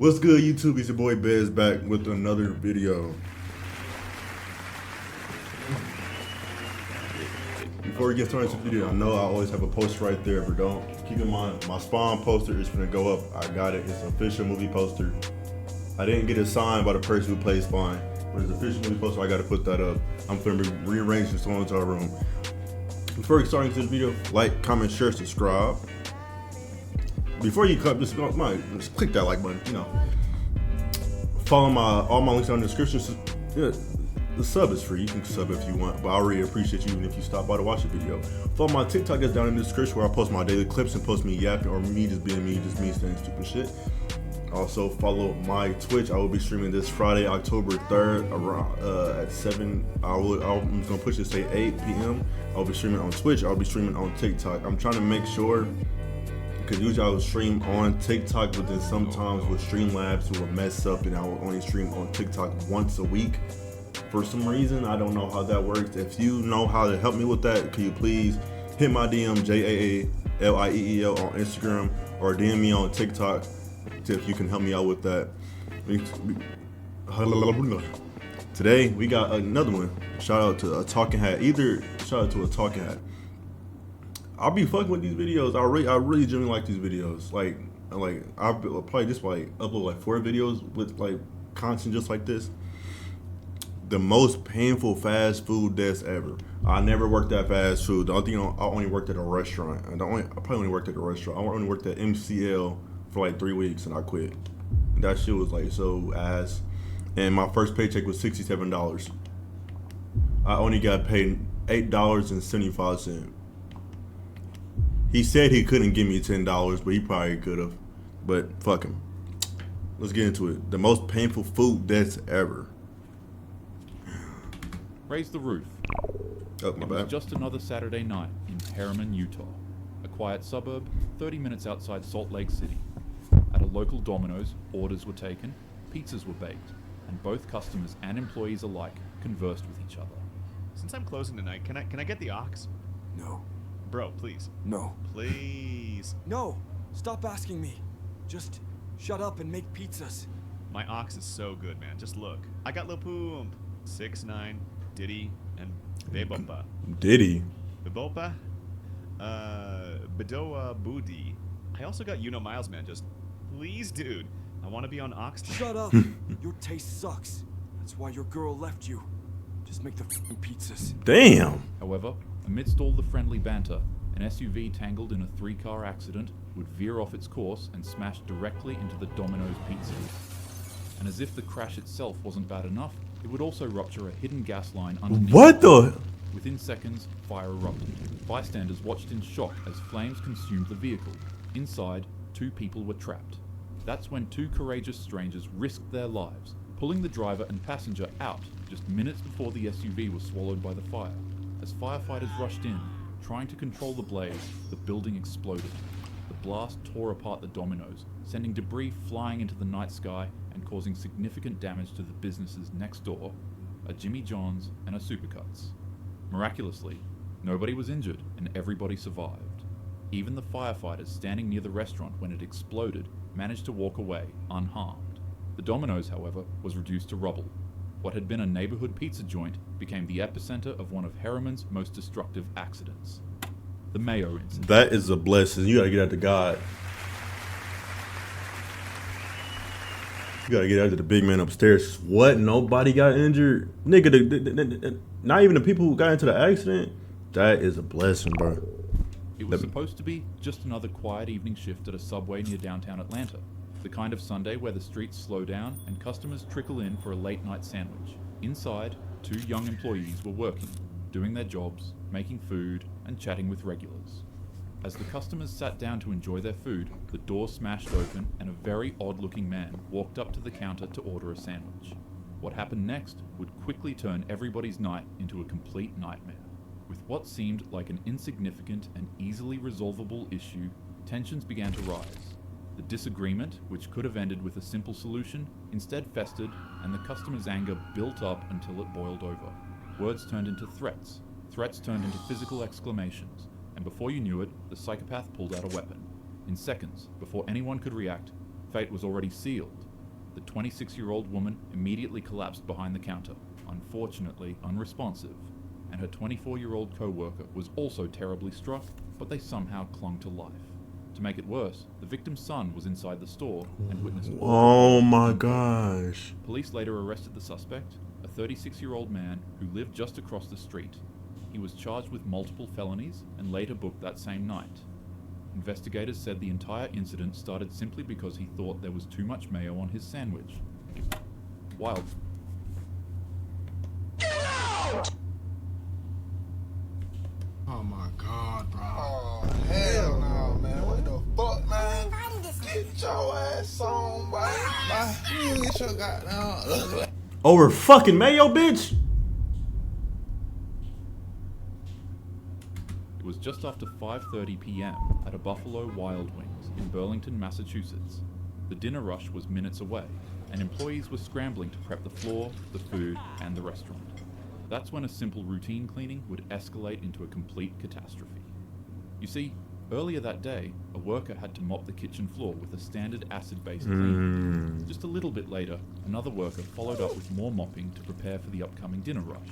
What's good, YouTube? It's your boy Bez back with another video. Before we get started with the video, I know I always have a poster right there, but don't keep in mind my Spawn poster is gonna go up. I got it. It's an official movie poster. I didn't get it signed by the person who plays Spawn, but it's an official movie poster. I got to put that up. I'm gonna rearrange this into our room. Before we start into this video, like, comment, share, subscribe. Before you cut, just click that like button. You know, follow all my links down in the description. Yeah, the sub is free. You can sub if you want, but I really appreciate you even if you stop by to watch the video. Follow my TikTok that's down in the description where I post my daily clips and post me yapping or me just being me, just me saying stupid shit. Also follow my Twitch. I will be streaming this Friday, October 3rd, around at 7. I'm gonna push it to say 8 p.m. I'll be streaming on Twitch. I'll be streaming on TikTok. I'm trying to make sure, because usually I would stream on TikTok, but then sometimes with Streamlabs it would mess up and I would only stream on TikTok once a week. For some reason, I don't know how that works. If you know how to help me with that, can you please hit my DM, JAALIEEL on Instagram, or DM me on TikTok if you can help me out with that. Today we got another one. Shout out to a talking hat. Shout out to a talking hat. I'll be fucking with these videos. I really genuinely like these videos. Like I'll probably just upload like 4 videos with like content just like this. The most painful fast food deaths ever. I never worked at fast food. The only thing I only worked at a restaurant. I probably only worked at a restaurant. I only worked at MCL for like 3 weeks and I quit. That shit was like so ass. And my first paycheck was $67. I only got paid $8.75. He said he couldn't give me $10, but he probably could have. But fuck him. Let's get into it. The most painful food deaths ever. Raise the roof. Oh, my It bad. was just another Saturday night in Harriman, Utah, a quiet suburb 30 minutes outside Salt Lake City. At a local Domino's, orders were taken, pizzas were baked, and both customers and employees alike conversed with each other. Since I'm closing tonight, can I get the ox? No. Bro, please. No. Please. No! Stop asking me. Just shut up and make pizzas. My ox is so good, man. Just look. I got Lil Poom, 6ix9ine, Diddy, and Bebopa. Diddy. Bebopa? Bedoa Booty. I also got Miles, man. Just please, dude. I want to be on ox. Shut up! Your taste sucks. That's why your girl left you. Just make the f***ing pizzas. Damn. However, amidst all the friendly banter, an SUV tangled in a 3-car accident would veer off its course and smash directly into the Domino's pizza. And as if the crash itself wasn't bad enough, it would also rupture a hidden gas line underneath. What the? Within seconds, fire erupted. Bystanders watched in shock as flames consumed the vehicle. Inside, 2 people were trapped. That's when 2 courageous strangers risked their lives, pulling the driver and passenger out just minutes before the SUV was swallowed by the fire. As firefighters rushed in, trying to control the blaze, the building exploded. The blast tore apart the Domino's, sending debris flying into the night sky and causing significant damage to the businesses next door, a Jimmy John's and a Supercuts. Miraculously, nobody was injured and everybody survived. Even the firefighters standing near the restaurant when it exploded managed to walk away unharmed. The Domino's, however, was reduced to rubble. What had been a neighborhood pizza joint became the epicenter of one of Harriman's most destructive accidents. The Mayo incident. That is a blessing. You gotta get out to God. You gotta get out to the big man upstairs. What? Nobody got injured? Nigga, not even the people who got into the accident? That is a blessing, bro. It was supposed to be just another quiet evening shift at a Subway near downtown Atlanta. The kind of Sunday where the streets slow down and customers trickle in for a late night sandwich. Inside, 2 young employees were working, doing their jobs, making food, and chatting with regulars. As the customers sat down to enjoy their food, the door smashed open and a very odd-looking man walked up to the counter to order a sandwich. What happened next would quickly turn everybody's night into a complete nightmare. With what seemed like an insignificant and easily resolvable issue, tensions began to rise. The disagreement, which could have ended with a simple solution, instead festered, and the customer's anger built up until it boiled over. Words turned into threats, threats turned into physical exclamations, and before you knew it, the psychopath pulled out a weapon. In seconds, before anyone could react, fate was already sealed, The 26-year-old woman immediately collapsed behind the counter, unfortunately unresponsive, and her 24-year-old co-worker was also terribly struck, but they somehow clung to life. To make it worse, the victim's son was inside the store and witnessed all. Oh my gosh. Police later arrested the suspect, a 36-year-old man who lived just across the street. He was charged with multiple felonies and later booked that same night. Investigators said the entire incident started simply because he thought there was too much mayo on his sandwich. Wild. Oh my god, bro. Oh, hell no, man. What the fuck, man? Get your ass on, boy. You get your goddamn. Over fucking mayo, bitch? It was just after 5:30 p.m. at a Buffalo Wild Wings in Burlington, Massachusetts. The dinner rush was minutes away, and employees were scrambling to prep the floor, the food, and the restaurant. That's when a simple routine cleaning would escalate into a complete catastrophe. You see, earlier that day, a worker had to mop the kitchen floor with a standard acid-based cleaning. Just a little bit later, another worker followed up with more mopping to prepare for the upcoming dinner rush.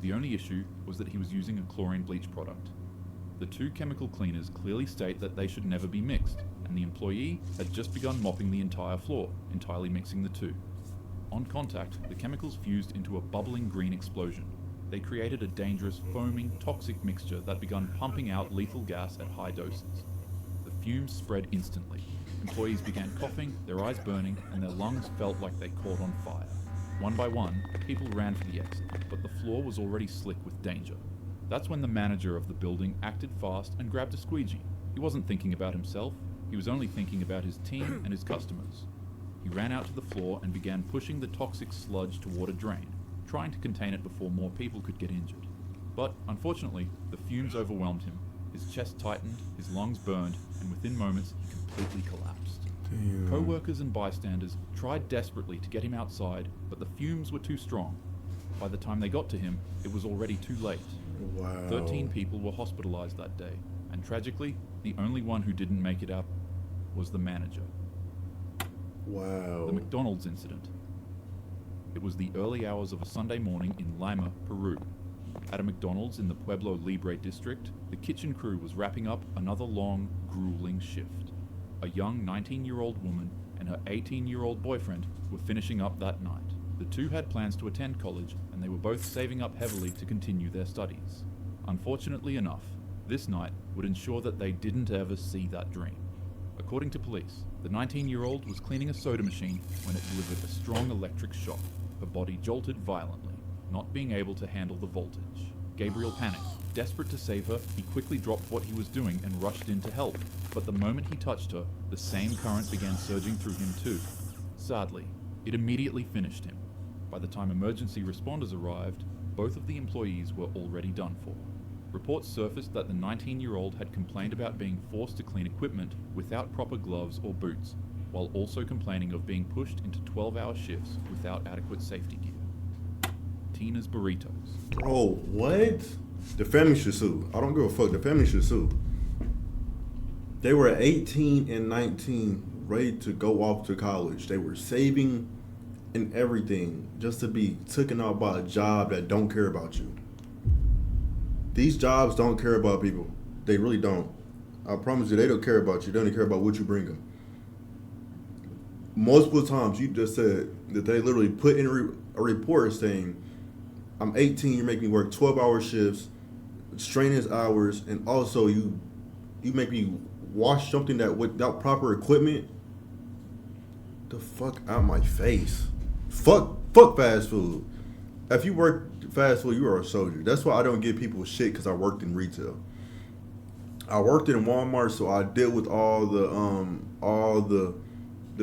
The only issue was that he was using a chlorine bleach product. The two chemical cleaners clearly state that they should never be mixed, and the employee had just begun mopping the entire floor, entirely mixing the two. On contact, the chemicals fused into a bubbling green explosion. They created a dangerous, foaming, toxic mixture that began pumping out lethal gas at high doses. The fumes spread instantly. Employees began coughing, their eyes burning, and their lungs felt like they caught on fire. One by one, people ran for the exit, but the floor was already slick with danger. That's when the manager of the building acted fast and grabbed a squeegee. He wasn't thinking about himself, he was only thinking about his team and his customers. He ran out to the floor and began pushing the toxic sludge toward a drain, trying to contain it before more people could get injured. But, unfortunately, the fumes overwhelmed him. His chest tightened, his lungs burned, and within moments, he completely collapsed. Damn. Co-workers and bystanders tried desperately to get him outside, but the fumes were too strong. By the time they got to him, it was already too late. Wow. 13 people were hospitalized that day, and tragically, the only one who didn't make it out was the manager. Wow. The McDonald's incident. It was the early hours of a Sunday morning in Lima, Peru. At a McDonald's in the Pueblo Libre district, the kitchen crew was wrapping up another long, grueling shift. A young 19-year-old woman and her 18-year-old boyfriend were finishing up that night. The two had plans to attend college, and they were both saving up heavily to continue their studies. Unfortunately enough, this night would ensure that they didn't ever see that dream. According to police, the 19-year-old was cleaning a soda machine when it delivered a strong electric shock. Her body jolted violently, not being able to handle the voltage. Gabriel panicked. Desperate to save her, he quickly dropped what he was doing and rushed in to help. But the moment he touched her, the same current began surging through him too. Sadly, it immediately finished him. By the time emergency responders arrived, both of the employees were already done for. Reports surfaced that the 19-year-old had complained about being forced to clean equipment without proper gloves or boots, while also complaining of being pushed into 12-hour shifts without adequate safety gear. Tina's Burritos. Bro, what? The family should sue. I don't give a fuck. The family should sue. They were 18 and 19, ready to go off to college. They were saving and everything just to be taken out by a job that don't care about you. These jobs don't care about people. They really don't. I promise you, they don't care about you. They don't care about what you bring them. Multiple times, you just said that they literally put in a report saying, I'm 18, you're making me work 12-hour shifts, strenuous hours, and also you make me wash something that without proper equipment. The fuck out my face. Fuck fast food. If you work fast food, you are a soldier. That's why I don't give people shit, because I worked in retail. I worked in Walmart, so I deal with all the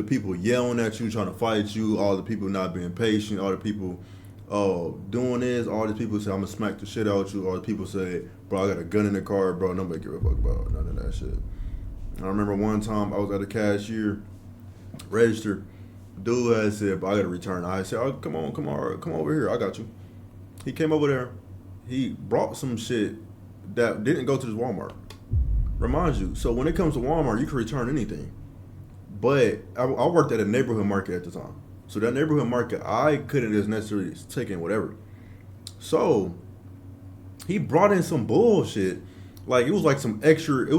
people yelling at you, trying to fight you, all the people not being patient, all the people doing this, all the people say I'm gonna smack the shit out you, all the people say, bro, I got a gun in the car, bro, nobody give a fuck about none of that shit. I remember one time I was at a cashier register. Dude had said, but I gotta return. I said, oh, come over here, I got you. He came over there, he brought some shit that didn't go to this Walmart. Remind you, so when it comes to Walmart, you can return anything. But I worked at a neighborhood market at the time. So that neighborhood market, I couldn't just necessarily take in whatever. So he brought in some bullshit. Like it was like some extra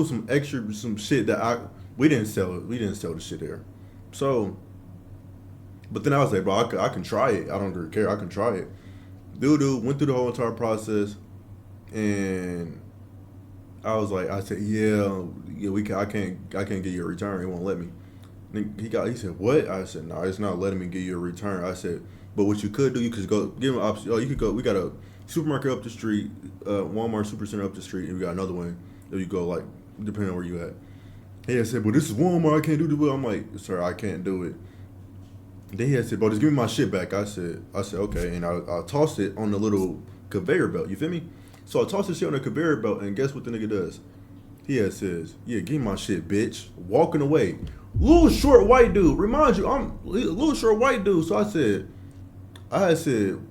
some shit that we didn't sell the shit there. So, but then I was like, bro, I can try it. I don't really care. I can try it. Dude went through the whole entire process, and I said, yeah, I can't get you a return. He won't let me. He said, what? I said, no, it's not letting me give you a return. I said, but what you could do, you could go give him an option. Oh, you could go. We got a supermarket up the street, Walmart Supercenter up the street, and we got another one that you go, like, depending on where you at. He had said, well, this is Walmart, I can't do this. I'm like, sir, I can't do it. Then he had said, bro, just give me my shit back. I said, okay, and I tossed it on the little conveyor belt, you feel me? So I tossed the shit on the conveyor belt, and guess what the nigga does? He had says, yeah, give me my shit, bitch. Walking away. Little short white dude. Remind you, I'm a little short white dude. So I said,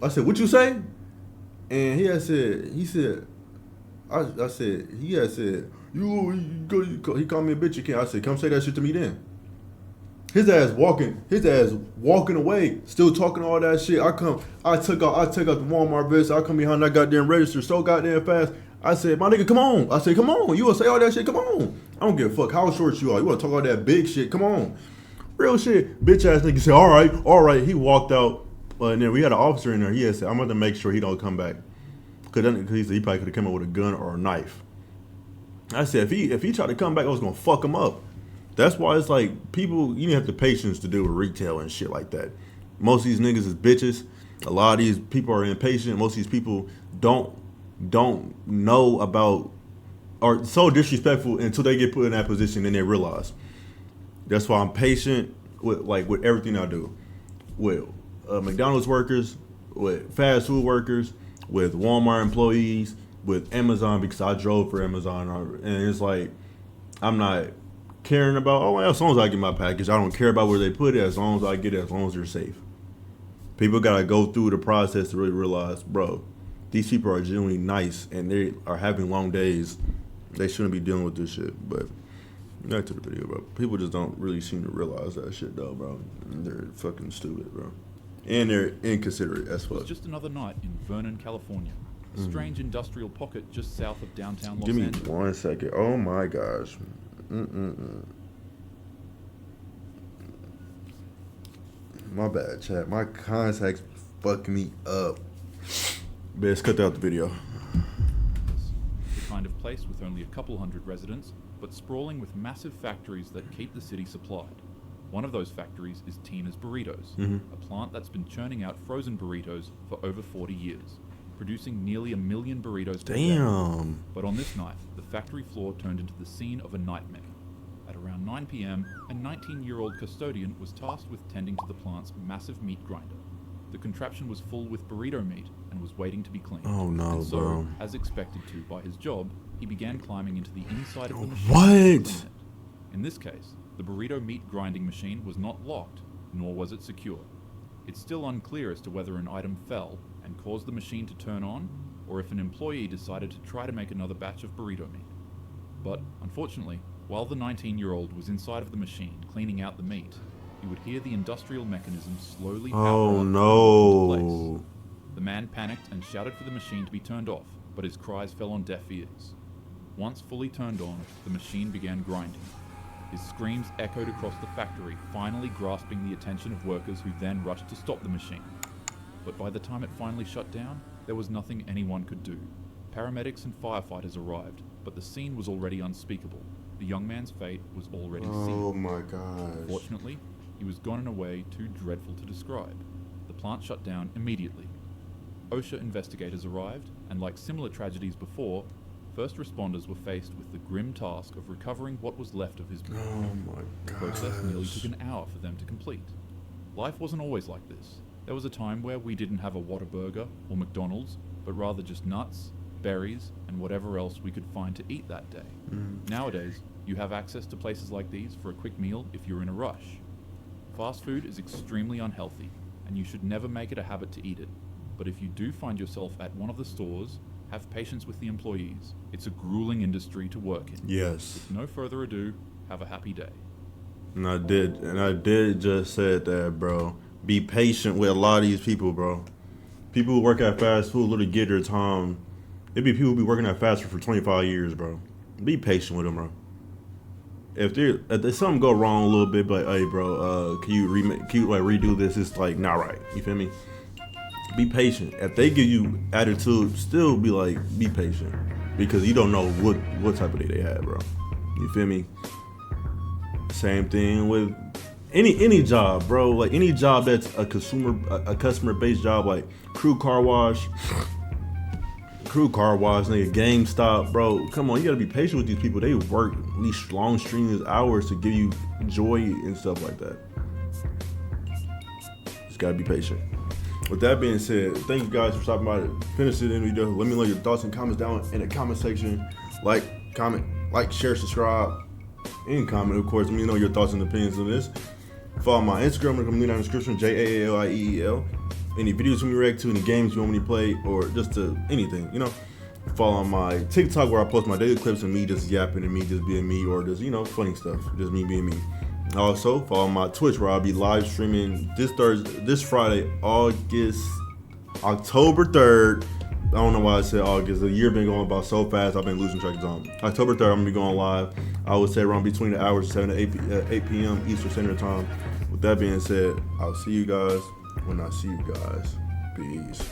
what you say? And he said, he had said, he called me a bitch again. I said, come say that shit to me then. His ass walking away, still talking all that shit. I took out the Walmart vest. I come behind that goddamn register so goddamn fast. I said, my nigga, come on. I said, come on. You wanna say all that shit? Come on. I don't give a fuck how short you are. You wanna talk all that big shit? Come on. Real shit. Bitch ass nigga said, all right. He walked out, and then we had an officer in there. He had said, I'm gonna make sure he don't come back. Cause he said he probably could have come up with a gun or a knife. I said, if he tried to come back, I was gonna fuck him up. That's why it's like people, you have the patience to deal with retail and shit like that. Most of these niggas is bitches. A lot of these people are impatient. Most of these people don't know about, are so disrespectful until they get put in that position and they realize. That's why I'm patient with everything I do. With McDonald's workers, with fast food workers, with Walmart employees, with Amazon, because I drove for Amazon, and it's like I'm not caring about, as long as I get my package, I don't care about where they put it, as long as I get it, as long as they're safe. People gotta go through the process to really realize, bro, these people are genuinely nice and they are having long days. They shouldn't be dealing with this shit. But back to the video, bro. People just don't really seem to realize that shit, though, bro. They're fucking stupid, bro. And they're inconsiderate as fuck. It was just another night in Vernon, California, a strange industrial pocket just south of downtown Los Give me Angeles. 1 second. Oh my gosh. My bad, chat. My contacts fucking me up. Best cut out the video. The kind of place with only a couple hundred residents, but sprawling with massive factories that keep the city supplied. One of those factories is Tina's Burritos, a plant that's been churning out frozen burritos for over 40 years, producing nearly 1 million burritos per day. Damn. But on this night, the factory floor turned into the scene of a nightmare. At around 9 p.m., a 19-year-old custodian was tasked with tending to the plant's massive meat grinder. The contraption was full with burrito meat and was waiting to be cleaned. Oh no, and so, bro. as expected to by his job, he began climbing into the inside of the machine. What? To clean it. In this case, the burrito meat grinding machine was not locked, nor was it secure. It's still unclear as to whether an item fell and caused the machine to turn on, or if an employee decided to try to make another batch of burrito meat. But, unfortunately, while the 19-year-old was inside of the machine cleaning out the meat, he would hear the industrial mechanism slowly power up and fall into place. The man panicked and shouted for the machine to be turned off, but his cries fell on deaf ears. Once fully turned on, the machine began grinding. His screams echoed across the factory, finally grasping the attention of workers who then rushed to stop the machine. But by the time it finally shut down, there was nothing anyone could do. Paramedics and firefighters arrived, but the scene was already unspeakable. The young man's fate was already sealed. Oh my gosh. Fortunately, he was gone in a way too dreadful to describe. The plant shut down immediately. OSHA investigators arrived, and like similar tragedies before, first responders were faced with the grim task of recovering what was left of his meat. Oh my The gosh. process nearly took an hour for them to complete. Life wasn't always like this. There was a time where we didn't have a Whataburger or McDonald's, but rather just nuts, berries, and whatever else we could find to eat that day. Nowadays, you have access to places like these for a quick meal if you're in a rush. Fast food is extremely unhealthy, and you should never make it a habit to eat it. But if you do find yourself at one of the stores, have patience with the employees. It's a grueling industry to work in. Yes. With no further adu, have a happy day. And I did just said that, bro. Be patient with a lot of these people, bro. People who work at fast food literally get their time. It'd be people who be working at fast food for 25 years, bro. Be patient with them, bro. If there's something go wrong a little bit, but hey, bro, can you redo this? It's like not right. You feel me? Be patient. If they give you attitude, still be like, be patient, because you don't know what type of day they had, bro. You feel me? Same thing with any job, bro. Like any job that's a customer based job, like crew car wash, nigga, GameStop, bro. Come on, you gotta be patient with these people. They work these long streams of hours to give you joy and stuff like that. Just gotta be patient. With that being said, thank you guys for stopping by to finish it in the video. Let me know your thoughts and comments down in the comment section. Like, share, subscribe, and comment, of course. Let me know your thoughts and opinions on this. Follow my Instagram, I'm down in the description, JAALIEEL. Any videos you want me to react to, any games you want me to play, or just anything, you know. Follow my TikTok where I post my daily clips of me just yapping and me just being me, or just, funny stuff, just me being me. Also, follow my Twitch where I'll be live streaming this Friday, October 3rd. I don't know why I said August. The year been going by so fast, I've been losing track of time. October 3rd, I'm gonna be going live. I would say around between the hours of 7 to 8 p.m. Eastern Standard Time. With that being said, I'll see you guys when I see you guys. Peace.